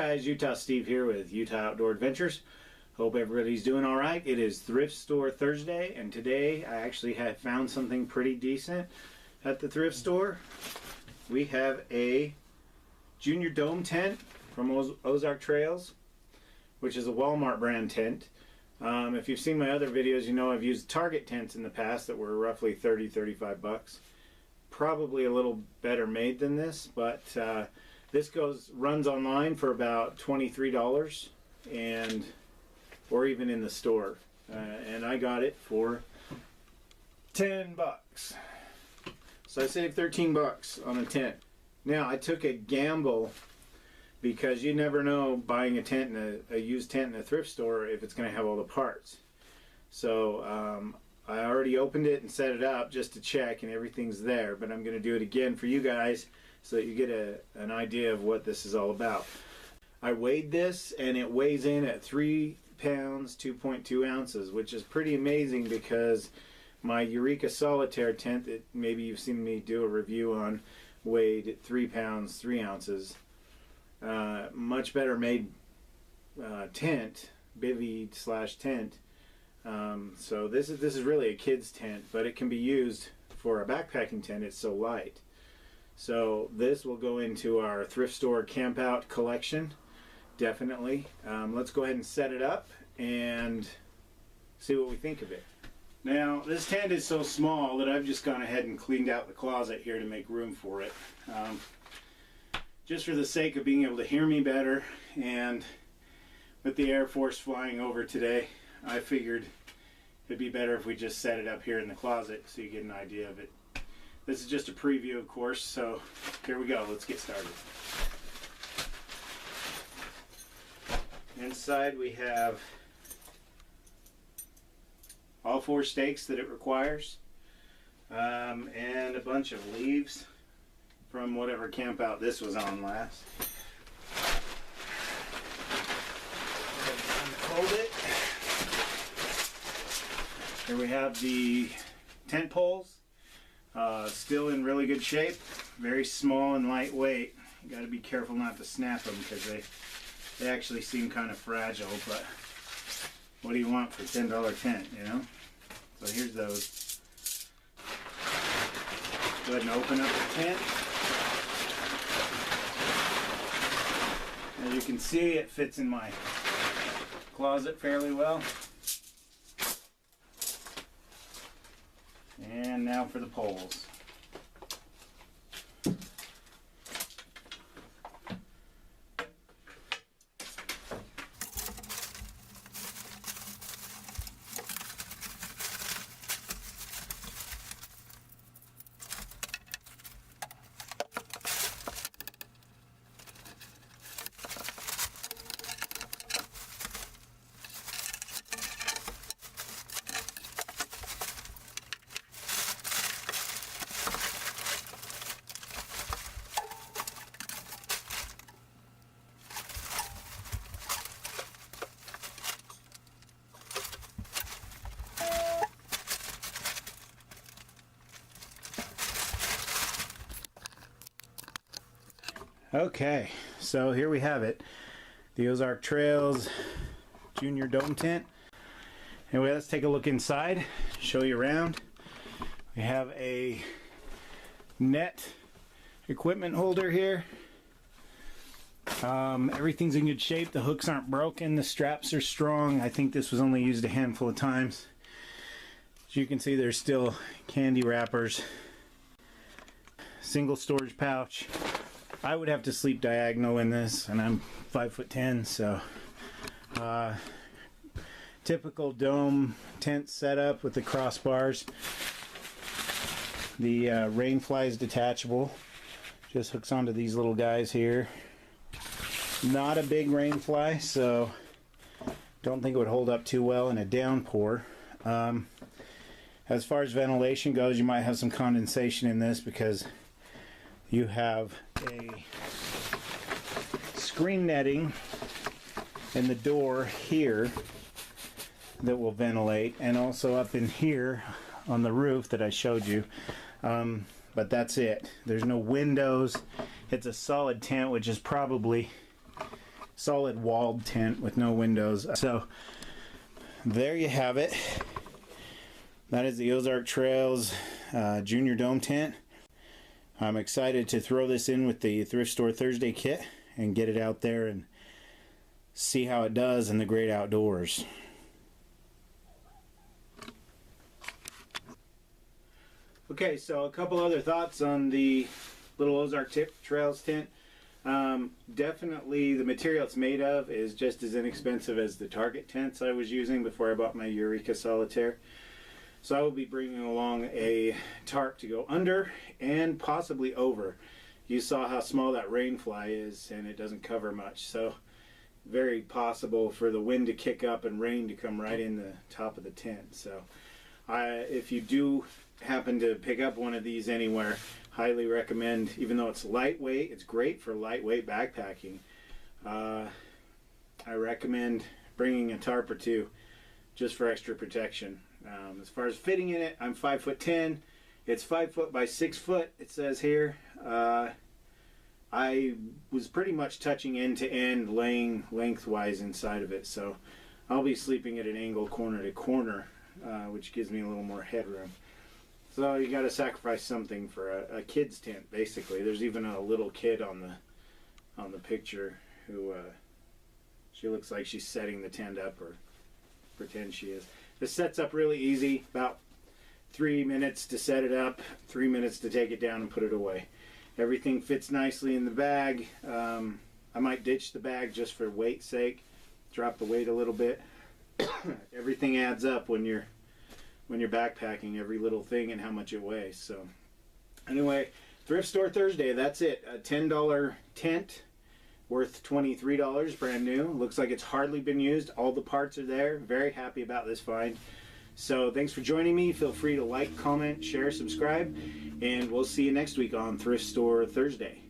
guys, Utah Steve here with Utah Outdoor Adventures. Hope everybody's doing alright. It is Thrift Store Thursday, and today I actually have found something pretty decent at the thrift store. We have a Junior Dome tent from Ozark Trails, which is a Walmart brand tent. If you've seen my other videos, you know I've used Target tents in the past that were roughly $30-35 bucks. Probably a little better made than this, but this runs online for about $23 or even in the store, and I got it for 10 bucks. So I saved 13 bucks on a tent. Now I took a gamble because you never know buying a tent in a used tent in a thrift store if it's going to have all the parts. So I already opened it and set it up just to check, and everything's there, but I'm going to do it again for you guys so that you get an idea of what this is all about. I weighed this, and it weighs in at 3 pounds 2.2 ounces, which is pretty amazing because my Eureka Solitaire tent that maybe you've seen me do a review on weighed 3 pounds 3 ounces. Much better made tent, bivy / tent. So this is really a kid's tent, but it can be used for a backpacking tent. It's so light. So this will go into our thrift store camp out collection, definitely. Let's go ahead and set it up and see what we think of it. Now this tent is so small that I've just gone ahead and cleaned out the closet here to make room for it. Just for the sake of being able to hear me better, and with the Air Force flying over today, I figured it'd be better if we just set it up here in the closet so you get an idea of it. This is just a preview, of course, so here we go. Let's get started. Inside we have all 4 stakes that it requires, and a bunch of leaves from whatever camp out this was on last. Unfold it. Here we have the tent poles, still in really good shape, very small and lightweight. You got to be careful not to snap them because they actually seem kind of fragile, but what do you want for a $10 tent, you know? So here's those. Go ahead and open up the tent. As you can see, it fits in my closet fairly well. And now for the poles. Okay, so here we have it, the Ozark Trails Junior Dome tent. Anyway, let's take a look inside, show you around. We have a net equipment holder here. Everything's in good shape. The hooks aren't broken, the straps are strong. I think this was only used a handful of times. As you can see, there's still candy wrappers, single storage pouch. I would have to sleep diagonal in this, and I'm 5'10", so typical dome tent setup with the crossbars. The rain fly is detachable, just hooks onto these little guys here. Not a big rain fly, so don't think it would hold up too well in a downpour. As far as ventilation goes, you might have some condensation in this because you have a screen netting in the door here that will ventilate, and also up in here on the roof that I showed you. But that's it. There's no windows. It's a solid tent, which is probably solid walled tent with no windows. So there you have it. That is the Ozark Trails Junior Dome tent. I'm excited to throw this in with the Thrift Store Thursday kit and get it out there and see how it does in the great outdoors. Okay, so a couple other thoughts on the little Ozark Trails tent. Definitely the material it's made of is just as inexpensive as the Target tents I was using before I bought my Eureka Solitaire. So I will be bringing along a tarp to go under and possibly over. You saw how small that rain fly is, and it doesn't cover much. So very possible for the wind to kick up and rain to come right in the top of the tent. So if you do happen to pick up one of these anywhere, highly recommend, even though it's lightweight, it's great for lightweight backpacking. I recommend bringing a tarp or two just for extra protection. As far as fitting in it, I'm 5'10". It's 5 foot by 6 foot, it says here. I was pretty much touching end to end, laying lengthwise inside of it, so I'll be sleeping at an angle corner to corner, which gives me a little more headroom. So you got to sacrifice something for a kid's tent, basically. There's even a little kid on the picture who she looks like she's setting the tent up, or pretend she is. This sets up really easy, about 3 minutes to set it up, 3 minutes to take it down and put it away. Everything fits nicely in the bag. I might ditch the bag just for weight's sake, drop the weight a little bit. Everything adds up when you're backpacking, every little thing and how much it weighs. So anyway, Thrift Store Thursday, that's it. A $10 tent worth $23, brand new. Looks like it's hardly been used. All the parts are there. Very happy about this find. So thanks for joining me. Feel free to like, comment, share, subscribe, and we'll see you next week on Thrift Store Thursday.